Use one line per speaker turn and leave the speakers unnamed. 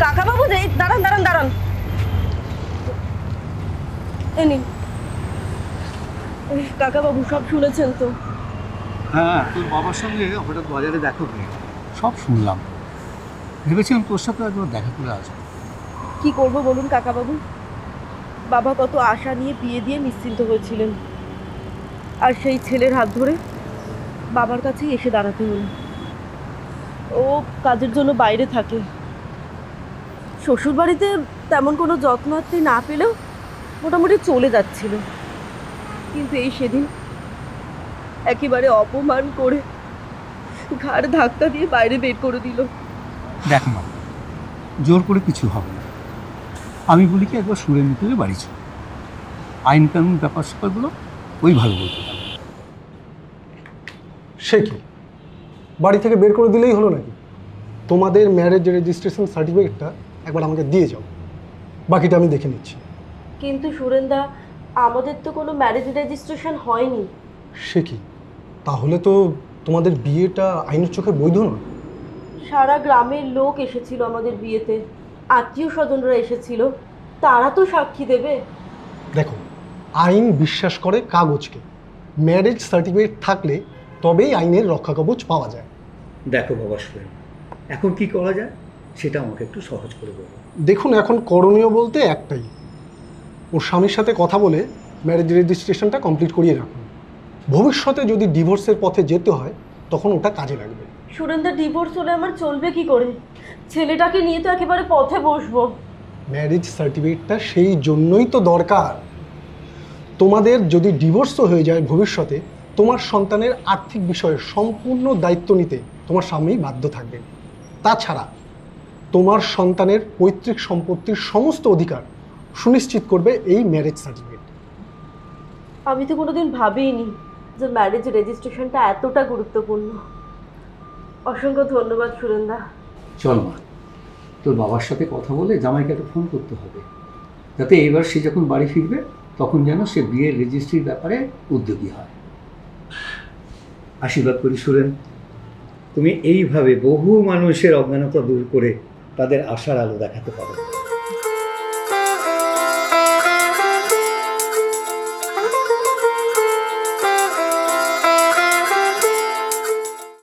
কাকাবাবু যে দাঁড়ান দাঁড়ান দাঁড়ান, এ নিন। কাকাবাবু সব শুনেছেন তো?
হ্যাঁ, তোর বাবার সঙ্গে হঠাৎ বাজারে দেখা হয়ে গেল, সব শুনলাম। ভেবেছিলাম তোর সাথে একবার দেখা করে আসবো।
কি করব বলুন কাকাবাবু, বাবা কত আশা নিয়ে বিয়ে দিয়ে নিশ্চিন্ত হয়েছিলেন, আর সেই ছেলের হাত ধরে বাবার কাছেই এসে দাঁড়াতে হলো। ও কাজের জন্য বাইরে থাকে, শ্বশুরবাড়িতে তেমন কোনো যত্নার্থী না পেলেও মোটামুটি চলে যাচ্ছিল। কিন্তু এই সেদিন একেবারে অপমান করে ঘাড় ধাক্কা দিয়ে বাইরে বের করে দিল।
দেখ মা, জোর করে কিছু হবে না। আমি বলি কি, একবার সুরে মিটিয়ে বাড়ি চল। আইন কানুন ব্যাপার স্যাপারগুলো ওই ভালো বলতে পারে।
সে কি, বাড়ি থেকে বের করে দিলেই হলো নাকি? তোমাদের ম্যারেজ রেজিস্ট্রেশন সার্টিফিকেটটা একবার আমাকে দিয়ে যাও, বাকিটা আমি দেখে নিচ্ছি।
কিন্তু সুরেন্দা, আমাদের তো কোনো ম্যারেজ রেজিস্ট্রেশন হয়নি।
সে কি, তাহলে তো তোমাদের বিয়েটা আইনের চোখে বৈধ নয়।
সারা গ্রামের লোক এসেছিল আমাদের বিয়েতে, আত্মীয় স্বজনরা এসেছিল, তারা তো সাক্ষী দেবে।
দেখো, আইন বিশ্বাস করে কাগজকে। ম্যারেজ সার্টিফিকেট থাকলে তবেই আইনের রক্ষা কবচ পাওয়া যায়।
দেখো বাবা সুরেন, এখন কি করা যায় সেটা আমাকে একটু সহজ করে বলো।
দেখুন, এখন করণীয় বলতে একটাই, ওর স্বামীর সাথে কথা বলে ম্যারেজ রেজিস্ট্রেশনটা কমপ্লিট করিয়ে রাখুন। ভবিষ্যতে যদি ডিভোর্সের পথে যেতে হয় তখন ওটা কাজে লাগবে।
সুরেন্দা, ডিভোর্স হলে আমার চলবে কি করে? ছেলেটাকে নিয়ে তো একেবারে পথে বসবো।
ম্যারেজ সার্টিফিকেটটা সেই জন্যই তো দরকার। তোমাদের যদি ডিভোর্সও হয়ে যায় ভবিষ্যতে, তোমার সন্তানের আর্থিক বিষয়ে সম্পূর্ণ দায়িত্ব নিতে তোমার স্বামী বাধ্য থাকবে। তাছাড়া তোমার সন্তানের পৈতৃক সম্পত্তির সমস্ত অধিকার সুনিশ্চিত করবে এই ম্যারেজ সার্টিফিকেট।
আমি তো কোনোদিন ভাবিনি যে ম্যারেজ রেজিস্ট্রেশনটা এতটা গুরুত্বপূর্ণ। অসংখ্য ধন্যবাদ সুরেন্দা।
চল মা, তোর বাবার সাথে কথা বলে জামাইকে একটা ফোন করতে হবে, যাতে এইবার সে যখন বাড়ি ফিরবে তখন যেন সে বিয়ের রেজিস্ট্রির ব্যাপারে উদ্যোগী হয়। আশীর্বাদ করি সুরেন, তুমি এইভাবে বহু মানুষের অজ্ঞানতা দূর করে তাদের আশার আলো দেখাতে পারো।